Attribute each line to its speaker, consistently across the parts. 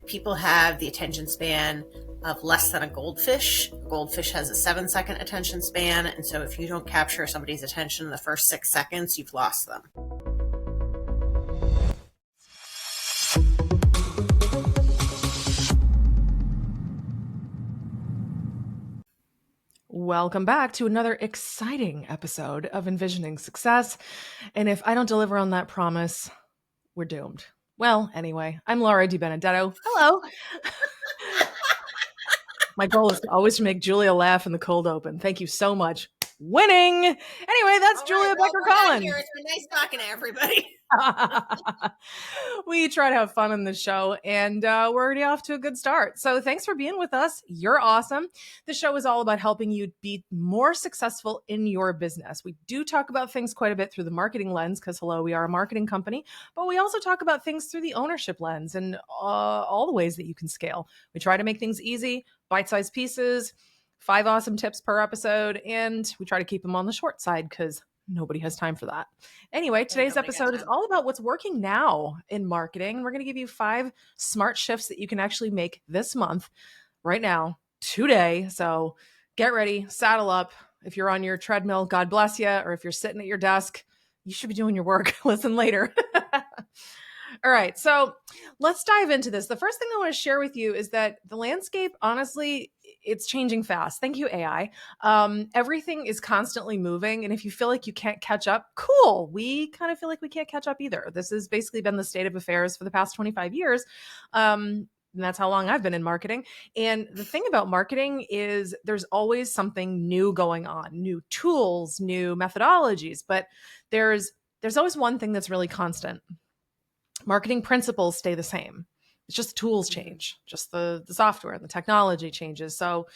Speaker 1: people have the attention span of less than a goldfish. A goldfish has a 7-second attention span. And so if you don't capture somebody's attention in the first 6 seconds, you've lost them.
Speaker 2: Welcome back to another exciting episode of Envisioning Success. And if I don't deliver on that promise, we're doomed. Well, anyway, I'm Laura DiBenedetto. Hello. My goal is always to make Julia laugh in the cold open. Thank you so much. Winning. Anyway, that's Julia Becker Collins.
Speaker 1: It's been nice talking to everybody.
Speaker 2: We try to have fun on this show, and we're already off to a good start. So thanks for being with us. You're awesome. The show is all about helping you be more successful in your business. We do talk about things quite a bit through the marketing lens because, hello, we are a marketing company, but we also talk about things through the ownership lens and all the ways that you can scale. We try to make things easy, bite-sized pieces, 5 awesome tips per episode, and we try to keep them on the short side because nobody has time for that. Anyway, today's episode is all about what's working now in marketing. We're going to give you 5 smart shifts that you can actually make this month, right now, today. So get ready, saddle up. If you're on your treadmill, God bless you. Or if you're sitting at your desk, you should be doing your work. Listen later. All right, so let's dive into this. The first thing I want to share with you is that the landscape, honestly, it's changing fast. Thank you, AI. Everything is constantly moving. And if you feel like you can't catch up, cool. We kind of feel like we can't catch up either. This has basically been the state of affairs for the past 25 years. And that's how long I've been in marketing. And the thing about marketing is there's always something new going on, new tools, new methodologies, but there's always one thing that's really constant. Marketing principles stay the same. It's just the tools change, just the software and the technology changes. So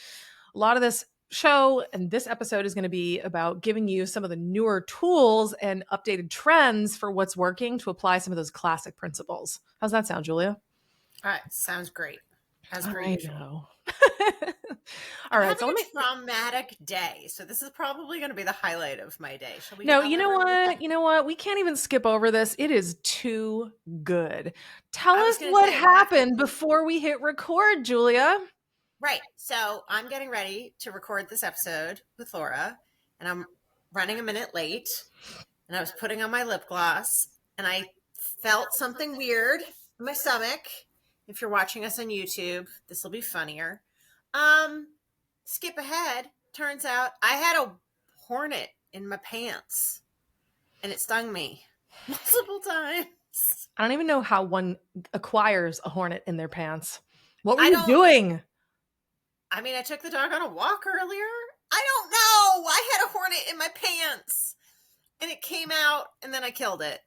Speaker 2: a lot of this show and this episode is going to be about giving you some of the newer tools and updated trends for what's working to apply some of those classic principles. How's that sound, Julia?
Speaker 1: All right. Sounds great. As per
Speaker 2: I
Speaker 1: usual.
Speaker 2: know. All right.
Speaker 1: So a traumatic day. So this is probably going to be the highlight of my day. Shall we?
Speaker 2: No, you know what? You know what? We can't even skip over this. It is too good. Tell us what happened before we hit record, Julia.
Speaker 1: Right. So I'm getting ready to record this episode with Laura, and I'm running a minute late, and I was putting on my lip gloss, and I felt something weird in my stomach. If you're watching us on YouTube, this will be funnier. Skip ahead. Turns out I had a hornet in my pants and it stung me multiple times.
Speaker 2: I don't even know how one acquires a hornet in their pants. What were you doing?
Speaker 1: I mean, I took the dog on a walk earlier. I don't know. I had a hornet in my pants and it came out and then I killed it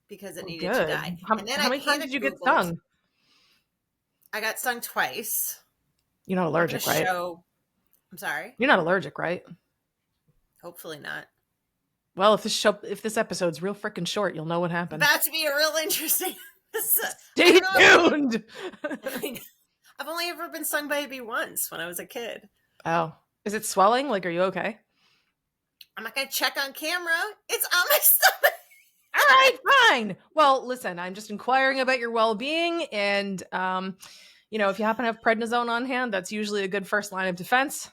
Speaker 1: because it needed to die.
Speaker 2: How many times did you get stung?
Speaker 1: I got stung twice.
Speaker 2: You're not allergic, right?
Speaker 1: I'm sorry?
Speaker 2: You're not allergic, right?
Speaker 1: Hopefully not.
Speaker 2: Well, if this episode's real freaking short, you'll know what happened.
Speaker 1: About to be a real interesting.
Speaker 2: Stay tuned.
Speaker 1: I've only ever been stung by a bee once when I was a kid.
Speaker 2: Oh. Is it swelling? Like, are you okay?
Speaker 1: I'm not going to check on camera. It's on my stomach.
Speaker 2: All right, fine. Well, listen, I'm just inquiring about your well-being. And, if you happen to have prednisone on hand, that's usually a good first line of defense.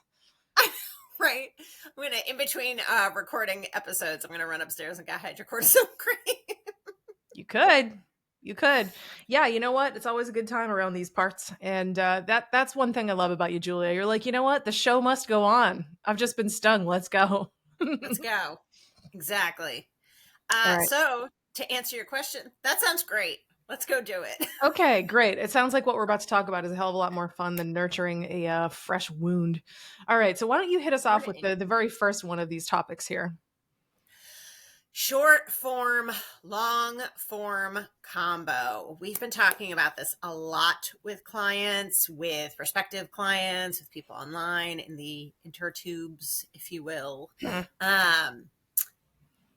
Speaker 1: Right. I'm going to, in between recording episodes, I'm going to run upstairs and get hydrocortisone cream. You
Speaker 2: could. Yeah, you know what? It's always a good time around these parts. And that's one thing I love about you, Julia. You're like, you know what? The show must go on. I've just been stung. Let's go.
Speaker 1: Let's go. Exactly.
Speaker 2: Right.
Speaker 1: So to answer your question, that sounds great. Let's go do it.
Speaker 2: Okay, great. It sounds like what we're about to talk about is a hell of a lot more fun than nurturing a fresh wound. All right. So why don't you hit us off with the very first one of these topics here?
Speaker 1: Short form, long form combo. We've been talking about this a lot with clients, with prospective clients, with people online in the intertubes, if you will.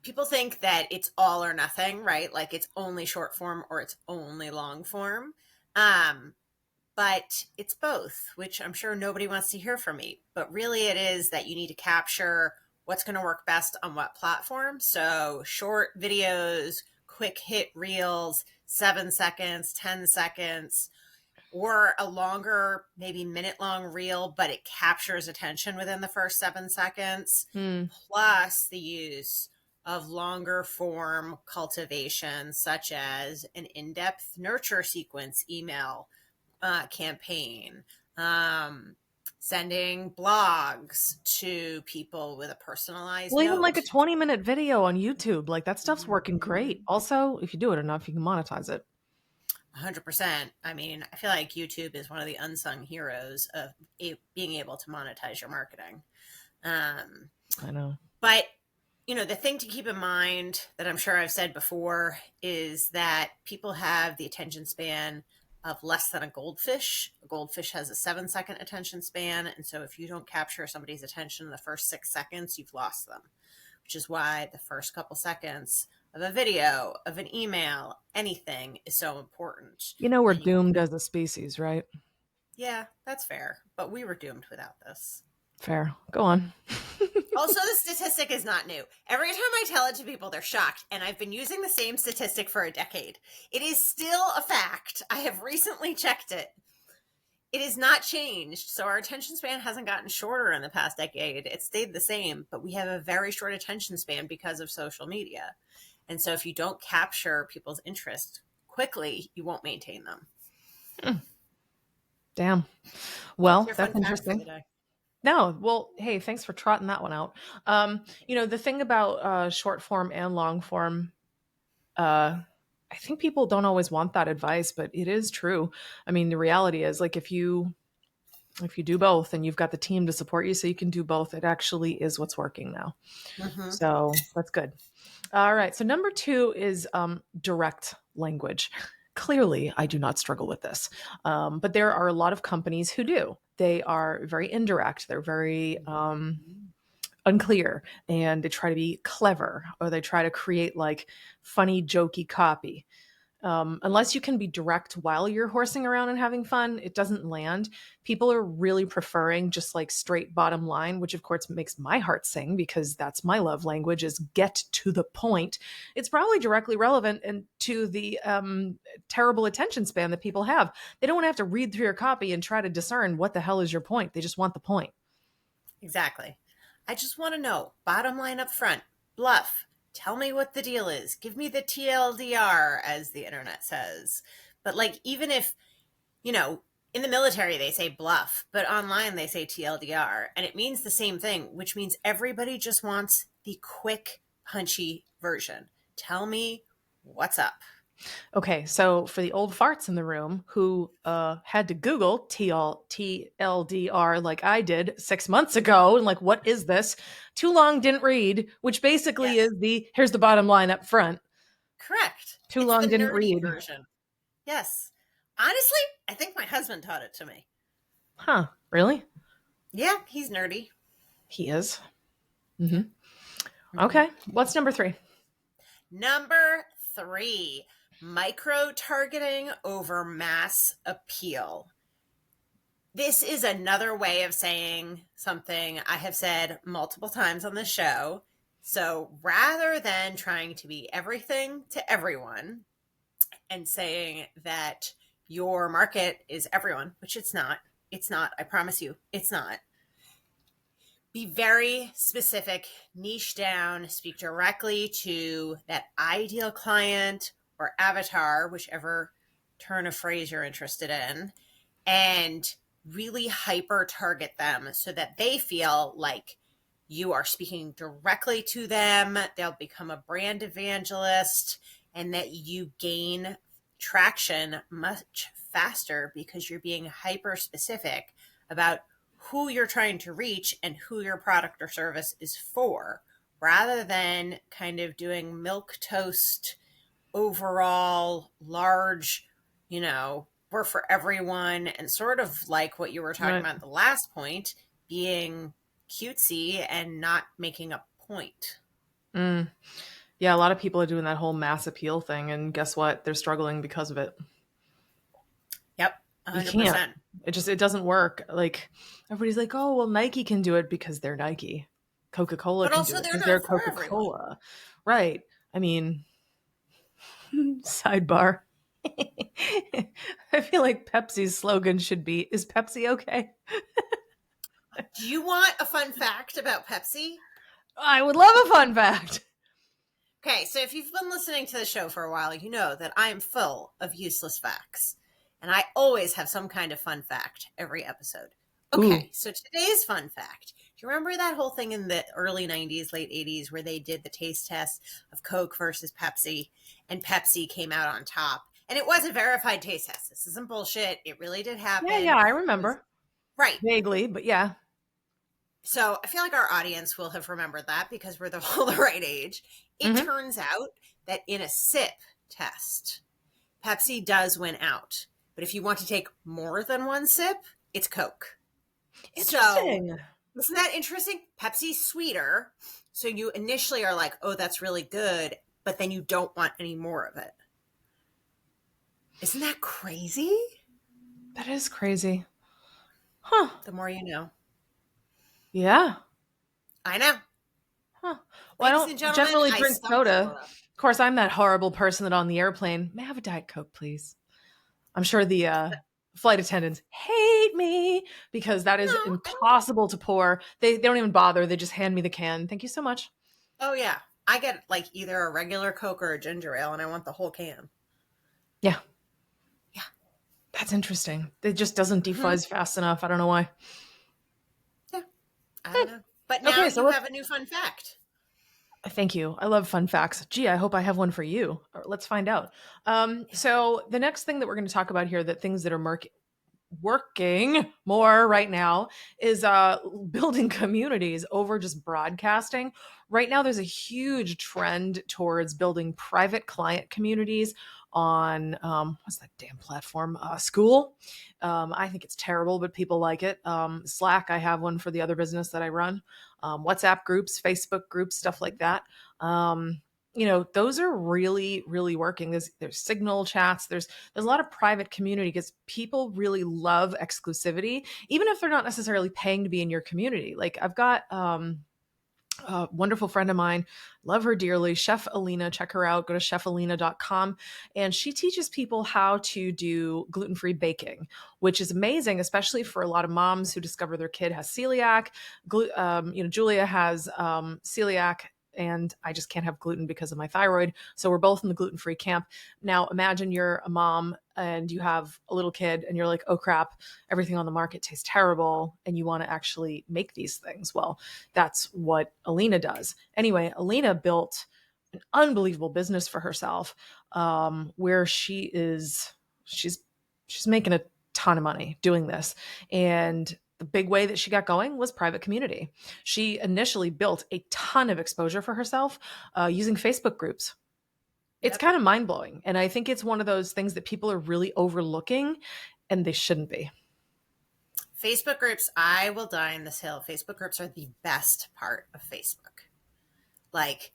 Speaker 1: People think that it's all or nothing, right? Like it's only short form or it's only long form. But it's both, which I'm sure nobody wants to hear from me. But really it is that you need to capture what's going to work best on what platform. So short videos, quick hit reels, 7 seconds, 10 seconds. or a longer, maybe minute long reel, but it captures attention within the first 7 seconds,
Speaker 2: Hmm.
Speaker 1: plus the use of longer form cultivation, such as an in depth nurture sequence email campaign, sending blogs to people with a personalized
Speaker 2: Well, even like
Speaker 1: note.
Speaker 2: a 20-minute video on YouTube, like that stuff's working great.
Speaker 1: Mhm.
Speaker 2: Also, if you do it enough, you can monetize it.
Speaker 1: 100%. I mean, I feel like YouTube is one of the unsung heroes of being able to monetize your marketing. Um,
Speaker 2: I know.
Speaker 1: but, the thing to keep in mind that I'm sure I've said before is that people have the attention span of less than a goldfish. A goldfish has a 7 second attention span. And so if you don't capture somebody's attention in the first 6 seconds, you've lost them, which is why the first couple seconds of a video, of an email, anything is so important.
Speaker 2: You know we're
Speaker 1: And
Speaker 2: doomed as a species, right?
Speaker 1: yeah, that's fair. But we were doomed without this.
Speaker 2: Fair. Go on.
Speaker 1: Also, the statistic is not new. Every time I tell it to people, they're shocked. And I've been using the same statistic for a decade. It is still a fact. I have recently checked it. It has not changed. So our attention span hasn't gotten shorter in the past decade. It stayed the same, but we have a very short attention span because of social media. And so if you don't capture people's interest quickly, you won't maintain them.
Speaker 2: Damn.
Speaker 1: What's
Speaker 2: Well,
Speaker 1: your fun
Speaker 2: that's
Speaker 1: fact for the
Speaker 2: interesting.
Speaker 1: day?
Speaker 2: No, well, hey, thanks for trotting that one out. The thing about short form and long form, I think people don't always want that advice, but it is true. I mean, the reality is like if you do both and you've got the team to support you so you can do both, it actually is what's working now.
Speaker 1: Mm-hmm.
Speaker 2: So that's good. All right. So number two is direct language. Clearly, I do not struggle with this, but there are a lot of companies who do. They are very indirect. They're very unclear, and they try to be clever, or they try to create like funny, jokey copy. Unless you can be direct while you're horsing around and having fun, it doesn't land. People are really preferring just like straight bottom line, which of course makes my heart sing because that's my love language is get to the point. It's probably directly relevant and to the terrible attention span that people have. They don't want to have to read through your copy and try to discern what the hell is your point. They just want the point.
Speaker 1: Exactly. I just want to know, bottom line up front, bluff. Tell me what the deal is. Give me the TLDR, as the internet says. But like, even if, in the military they say bluff, but online they say TLDR, and it means the same thing, which means everybody just wants the quick, punchy version. Tell me what's up.
Speaker 2: Okay, so for the old farts in the room who had to Google TLDR like I did 6 months ago, and like, what is this? Too long didn't read, which basically
Speaker 1: Yes,
Speaker 2: is here's the bottom line up front.
Speaker 1: correct.
Speaker 2: Too
Speaker 1: It's the
Speaker 2: long didn't
Speaker 1: nerdy
Speaker 2: read.
Speaker 1: version. Yes. Honestly, I think my husband taught it to me.
Speaker 2: Huh, really?
Speaker 1: Yeah, he's nerdy.
Speaker 2: He is. Hmm.
Speaker 1: Mhm.
Speaker 2: Okay, what's number three?
Speaker 1: Number 3, micro targeting over mass appeal. This is another way of saying something I have said multiple times on the show. So rather than trying to be everything to everyone and saying that your market is everyone, which it's not, I promise you, it's not. Be very specific, niche down, speak directly to that ideal client or avatar, whichever turn of phrase you're interested in, and really hyper target them so that they feel like you are speaking directly to them. They'll become a brand evangelist, and that you gain traction much faster because you're being hyper specific about who you're trying to reach and who your product or service is for, rather than kind of doing milk toast overall large, we're for everyone, and sort of like what you were talking
Speaker 2: Right.
Speaker 1: about at the last point, being cutesy and not making a point.
Speaker 2: Mm. Yeah, a lot of people are doing that whole mass appeal thing, and guess what? They're struggling because of it.
Speaker 1: Yep,
Speaker 2: You can't.
Speaker 1: 100%.
Speaker 2: It doesn't work. Like everybody's like, "Oh, well Nike can do it because they're Nike. Coca-Cola
Speaker 1: But
Speaker 2: can do
Speaker 1: also,
Speaker 2: it
Speaker 1: they're
Speaker 2: because they're
Speaker 1: not for everyone.
Speaker 2: Coca-Cola." Right. I mean, sidebar. I feel like Pepsi's slogan should be, is Pepsi okay?
Speaker 1: Do you want a fun fact about Pepsi?
Speaker 2: I would love a fun fact.
Speaker 1: Okay, so if you've been listening to the show for a while, you know that I am full of useless facts. And I always have some kind of fun fact every episode.
Speaker 2: Ooh.
Speaker 1: Okay, so today's fun fact. Do you remember that whole thing in the early 90s, late 80s, where they did the taste test of Coke versus Pepsi, and Pepsi came out on top? And it was a verified taste test. This isn't bullshit. It really did
Speaker 2: Yeah,
Speaker 1: happen.
Speaker 2: I
Speaker 1: It was
Speaker 2: remember.
Speaker 1: right.
Speaker 2: Vaguely, but yeah.
Speaker 1: So I feel like our audience will have remembered that because we're all the right age. It
Speaker 2: Mhm.
Speaker 1: turns out that in a sip test, Pepsi does win out. But if you want to take more than one sip, it's Coke. So
Speaker 2: Interesting.
Speaker 1: isn't that interesting? Pepsi's sweeter. So you initially are like, oh, that's really good. But then you don't want any more of it. Isn't that crazy?
Speaker 2: That is crazy. Huh.
Speaker 1: The more you know.
Speaker 2: Yeah.
Speaker 1: I know.
Speaker 2: Huh. Well, I
Speaker 1: Ladies and
Speaker 2: don't
Speaker 1: gentlemen,
Speaker 2: generally
Speaker 1: I
Speaker 2: drink
Speaker 1: stumped
Speaker 2: soda.
Speaker 1: Laura.
Speaker 2: Of course, I'm that horrible person that on the airplane, may I have a Diet Coke, please? I'm sure the flight attendants hate me because that is
Speaker 1: No, I don't.
Speaker 2: impossible to pour. They don't even bother. They just hand me the can. Thank you so much.
Speaker 1: Oh yeah, I get like either a regular Coke or a ginger ale, and I want the whole can.
Speaker 2: Yeah,
Speaker 1: Yeah.
Speaker 2: that's interesting. It just doesn't
Speaker 1: Hmm.
Speaker 2: defuzz fast enough. I don't know why.
Speaker 1: Yeah. I don't
Speaker 2: Hmm.
Speaker 1: know. But now
Speaker 2: Okay, so
Speaker 1: you
Speaker 2: let's
Speaker 1: have a new fun fact.
Speaker 2: thank you. I love fun facts. Gee, I hope I have one for you. Let's find out.
Speaker 1: Yeah.
Speaker 2: So the next thing that we're going to talk about here, that things that are working more right now, is building communities over just broadcasting. Right now there's a huge trend towards building private client communities on what's that damn platform, School. I think it's terrible, but people like it. Slack, I have one for the other business that I run. WhatsApp groups, Facebook groups, stuff like that. Those are really, really working. There's signal chats. There's a lot of private community because people really love exclusivity, even if they're not necessarily paying to be in your community. Like I've got a wonderful friend of mine, love her dearly, Chef Alina. Check her out. Go to chefalina.com. And she teaches people how to do gluten-free baking, which is amazing, especially for a lot of moms who discover their kid has celiac. Julia has celiac, and I just can't have gluten because of my thyroid. So we're both in the gluten-free camp. Now imagine you're a mom and you have a little kid and you're like, oh crap, everything on the market tastes terrible, and you want to actually make these things. Well, that's what Alina does. Anyway, Alina built an unbelievable business for herself, where she's making a ton of money doing this. And the big way that she got going was private community. She initially built a ton of exposure for herself using Facebook groups. It's
Speaker 1: Yep.
Speaker 2: kind of mind blowing. And I think it's one of those things that people are really overlooking, and they shouldn't be.
Speaker 1: Facebook groups, I will die on this hill. Facebook groups are the best part of Facebook. Like,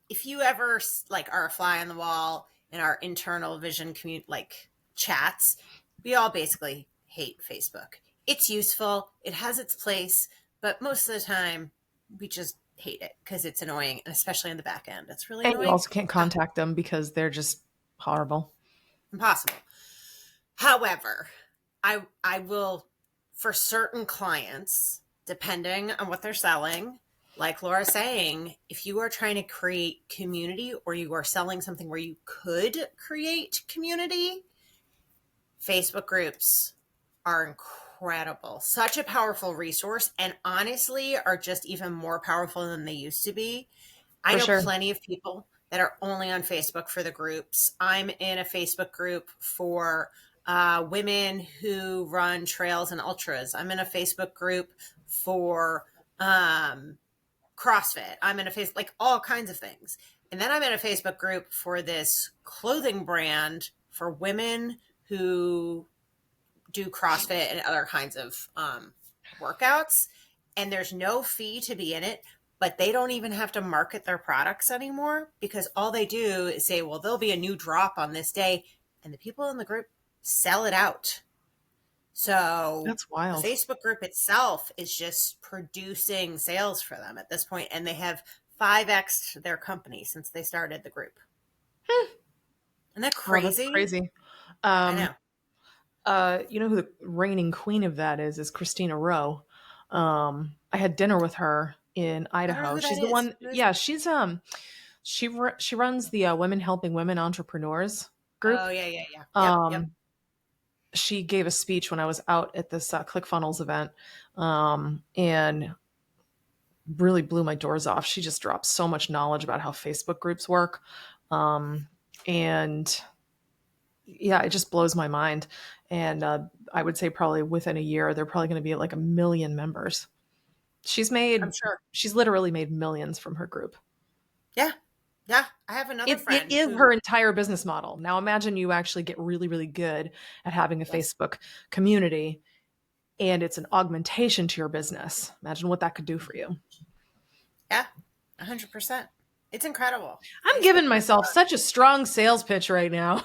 Speaker 1: if you ever like are a fly on the wall in our internal vision community, like chats, we all basically hate Facebook. It's useful, it has its place, but most of the time we just hate it because it's annoying, and especially in the back end, it's really
Speaker 2: And you
Speaker 1: annoying.
Speaker 2: also can't contact them because they're just horrible.
Speaker 1: Impossible. However, I will, for certain clients, depending on what they're selling, like Laura's saying, if you are trying to create community or you are selling something where you could create community, Facebook groups are incredible. Such a powerful resource, and honestly are just even more powerful than they used to be. I
Speaker 2: For
Speaker 1: know
Speaker 2: sure.
Speaker 1: plenty of people that are only on Facebook for the groups. I'm in a Facebook group for women who run trails and ultras. I'm in a Facebook group for CrossFit. I'm in a face like all kinds of things. And then I'm in a Facebook group for this clothing brand for women who do CrossFit and other kinds of workouts. And there's no fee to be in it, but they don't even have to market their products anymore because all they do is say, well, there'll be a new drop on this day. And the people in the group sell it out. So
Speaker 2: That's
Speaker 1: the
Speaker 2: wild.
Speaker 1: Facebook group itself is just producing sales for them at this point, and they have 5x their company since they started the group. Isn't that
Speaker 2: Oh, that's
Speaker 1: crazy?
Speaker 2: crazy.
Speaker 1: I
Speaker 2: Um,
Speaker 1: know.
Speaker 2: you know who the reigning queen of that is Christina Rowe. I had dinner with her in
Speaker 1: I don't know
Speaker 2: Idaho.
Speaker 1: who that
Speaker 2: She's the
Speaker 1: is.
Speaker 2: one,
Speaker 1: Who is
Speaker 2: yeah,
Speaker 1: that?
Speaker 2: she runs the Women Helping Women Entrepreneurs group.
Speaker 1: Oh, yeah, yeah, yeah. Yep, yep.
Speaker 2: Um, she gave a speech when I was out at this ClickFunnels event, and really blew my doors off. She just dropped so much knowledge about how Facebook groups work. And yeah, it just blows my mind. And I would say probably within a year, they're probably going to be at like 1 million members. She's
Speaker 1: I'm
Speaker 2: made,
Speaker 1: sure.
Speaker 2: she's literally made millions from her group.
Speaker 1: Yeah, yeah. I have another
Speaker 2: It
Speaker 1: friend
Speaker 2: is
Speaker 1: who,
Speaker 2: her entire business model. Now imagine you actually get really, really good at having a
Speaker 1: yes,
Speaker 2: Facebook community and it's an augmentation to your business. Imagine what that could do for you.
Speaker 1: yeah, 100%. It's incredible.
Speaker 2: I'm
Speaker 1: Facebook
Speaker 2: giving
Speaker 1: has,
Speaker 2: myself such a strong sales pitch right now.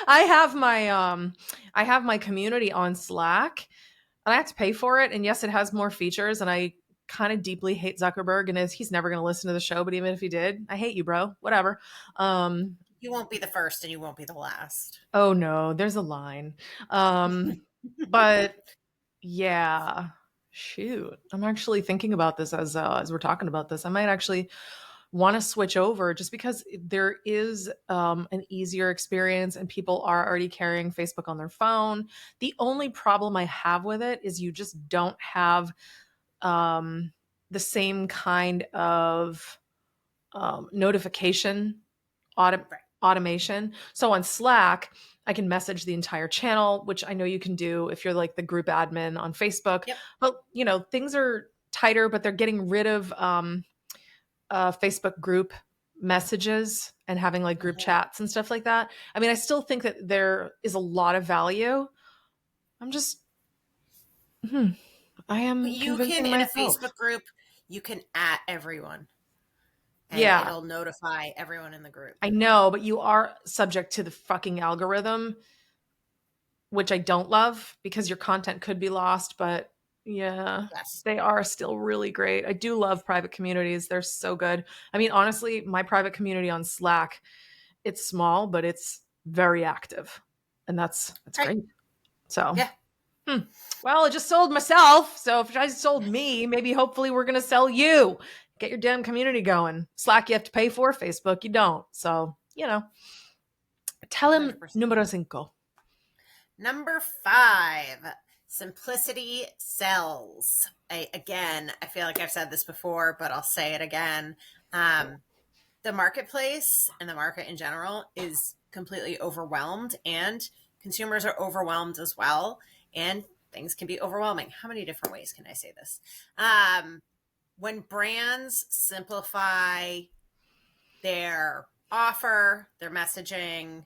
Speaker 2: I have my community on Slack and I have to pay for it. And yes, it has more features. And I kind of deeply hate Zuckerberg and he's never going to listen to the show. But even if he did, I hate you, bro. Whatever. Um,
Speaker 1: you won't be the first and you won't be the last.
Speaker 2: oh no, there's a line. But yeah, shoot, I'm actually thinking about this as we're talking about this. I might actually want to switch over just because there is an easier experience and people are already carrying Facebook on their phone. The only problem I have with it is you just don't have um, the same kind of notification
Speaker 1: Right.
Speaker 2: automation. So on Slack, I can message the entire channel, which I know you can do if you're like the group admin on Facebook.
Speaker 1: Yep.
Speaker 2: But things are tighter, but they're getting rid of Facebook group messages and having like group
Speaker 1: Mhm.
Speaker 2: chats and stuff like that. I mean, I still think that there is a lot of value. I'm just, hmm, I
Speaker 1: But
Speaker 2: am
Speaker 1: you can,
Speaker 2: convincing
Speaker 1: in a
Speaker 2: myself.
Speaker 1: Facebook group, you can at everyone and
Speaker 2: Yeah,
Speaker 1: it'll notify everyone in the group.
Speaker 2: I know, but you are subject to the fucking algorithm, which I don't love because your content could be lost. But yeah,
Speaker 1: Yes.
Speaker 2: they are still really great. I do love private communities. They're so good. I mean, honestly, my private community on Slack, it's small, but it's very active. And that's
Speaker 1: Right.
Speaker 2: great. So,
Speaker 1: Yeah.
Speaker 2: hmm. Well, I just sold myself. So if I sold me, maybe hopefully we're going to sell you. Get your damn community going. Slack you have to pay for, Facebook you don't. So, tell him
Speaker 1: 100%.
Speaker 2: numero cinco.
Speaker 1: Number 5, simplicity sells. Again, I feel like I've said this before, but I'll say it again. The marketplace and the market in general is completely overwhelmed, and consumers are overwhelmed as well. And things can be overwhelming. How many different ways can I say this? When brands simplify their offer, their messaging,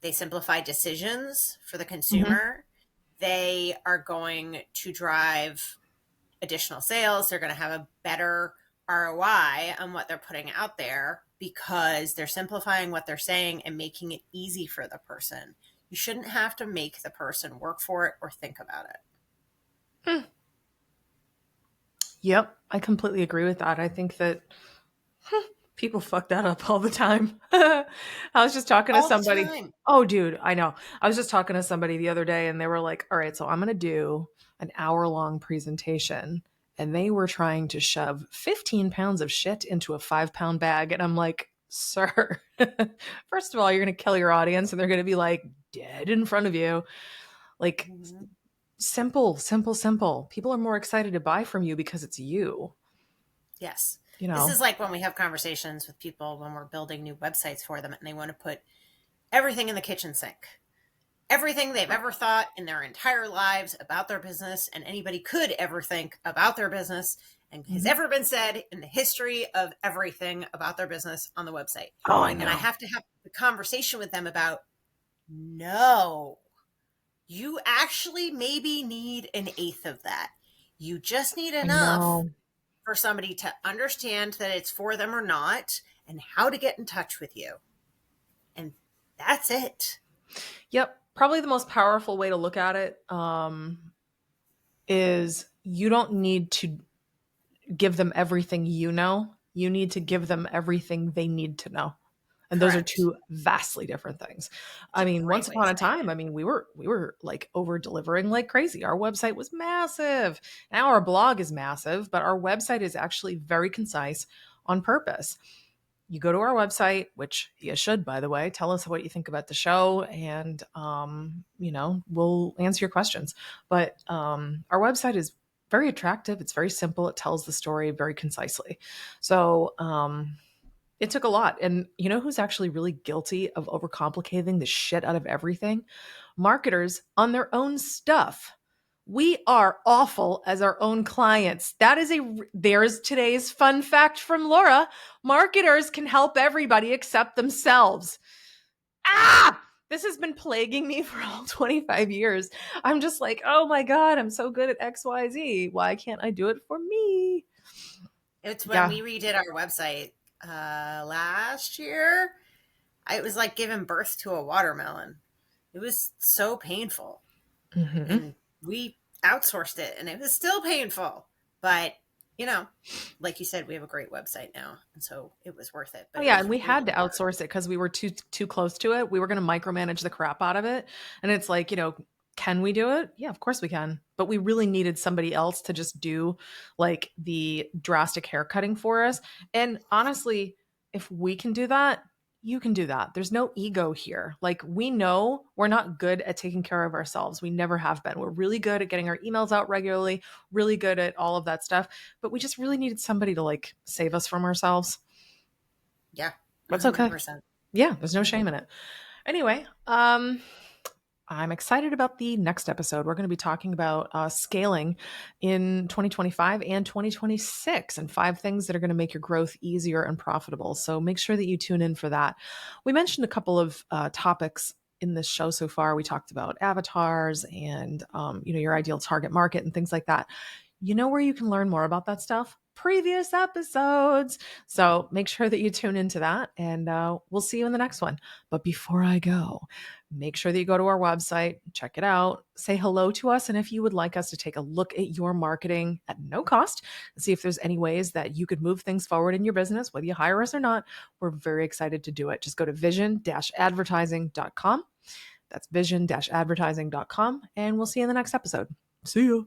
Speaker 1: they simplify decisions for the
Speaker 2: Mhm.
Speaker 1: consumer, they are going to drive additional sales. They're going to have a better ROI on what they're putting out there because they're simplifying what they're saying and making it easy for the person. You shouldn't have to make the person work for it or think about it.
Speaker 2: Hmm. Yep, I completely agree with that. I think that people fuck that up all the time. I was just talking to
Speaker 1: All the
Speaker 2: somebody.
Speaker 1: time.
Speaker 2: Oh, dude, I know. I was just talking to somebody the other day and they were like, all right, so I'm going to do an hour-long presentation. And they were trying to shove 15 pounds of shit into a 5-pound bag. And I'm like, sir, first of all, you're going to kill your audience and they're going to be like dead in front of you. Like,
Speaker 1: Mhm.
Speaker 2: simple, simple, simple. People are more excited to buy from you because it's you,
Speaker 1: Yes.
Speaker 2: you
Speaker 1: This
Speaker 2: know?
Speaker 1: is like when we have conversations with people when we're building new websites for them and they want to put everything in the kitchen sink. Everything they've ever thought in their entire lives about their business and anybody could ever think about their business and has
Speaker 2: Mhm.
Speaker 1: ever been said in the history of everything about their business on the website.
Speaker 2: Oh, I
Speaker 1: And I
Speaker 2: know.
Speaker 1: have to have the conversation with them about no, you actually maybe need an eighth of that. You just need
Speaker 2: I
Speaker 1: enough
Speaker 2: know.
Speaker 1: for somebody to understand that it's for them or not and how to get in touch with you. And that's it.
Speaker 2: Yep. Probably the most powerful way to look at it is you don't need to give them everything you know. You need to give them everything they need to know. And those are
Speaker 1: Correct.
Speaker 2: two vastly different things.
Speaker 1: It's
Speaker 2: I
Speaker 1: a
Speaker 2: mean,
Speaker 1: great
Speaker 2: once
Speaker 1: way to
Speaker 2: upon a
Speaker 1: say
Speaker 2: time,
Speaker 1: it.
Speaker 2: I mean, we were like over delivering like crazy. Our website was massive. Now our blog is massive, but our website is actually very concise on purpose. You go to our website, which you should, by the way, tell us what you think about the show, and we'll answer your questions. But our website is very attractive. It's very simple. It tells the story very concisely. So it took a lot. And you know who's actually really guilty of overcomplicating the shit out of everything? Marketers on their own stuff. We are awful as our own clients. There's today's fun fact from Laura. Marketers can help everybody except themselves. This has been plaguing me for all 25 years. I'm just like, oh my God, I'm so good at XYZ. Why can't I do it for me?
Speaker 1: It's when
Speaker 2: Yeah.
Speaker 1: we redid our website last year. It was like giving birth to a watermelon. It was so painful.
Speaker 2: Mm-hmm.
Speaker 1: And we outsourced it and it was still painful. But, you know, like you said, we have a great website now. And so it was worth it.
Speaker 2: Oh
Speaker 1: But it
Speaker 2: yeah,
Speaker 1: was
Speaker 2: and we
Speaker 1: really
Speaker 2: had to
Speaker 1: hard.
Speaker 2: outsource it because we were too close to it. We were going to micromanage the crap out of it, and it's like, can we do it? Yeah, of course we can. But we really needed somebody else to just do like the drastic haircutting for us. And honestly, if we can do that, you can do that. There's no ego here. Like, we know we're not good at taking care of ourselves. We never have been. We're really good at getting our emails out regularly, really good at all of that stuff. But we just really needed somebody to like save us from ourselves.
Speaker 1: Yeah,
Speaker 2: That's okay.
Speaker 1: 100%.
Speaker 2: Yeah, there's no shame in it. Anyway, I'm excited about the next episode. We're going to be talking about scaling in 2025 and 2026 and 5 things that are going to make your growth easier and profitable. So make sure that you tune in for that. We mentioned a couple of topics in this show so far. We talked about avatars and your ideal target market and things like that. You know where you can learn more about that stuff? Previous episodes. So make sure that you tune into that, and we'll see you in the next one. But before I go, make sure that you go to our website, check it out, say hello to us. And if you would like us to take a look at your marketing at no cost and see if there's any ways that you could move things forward in your business, whether you hire us or not, we're very excited to do it. Just go to vision-advertising.com. That's vision-advertising.com. And we'll see you in the next episode. See you.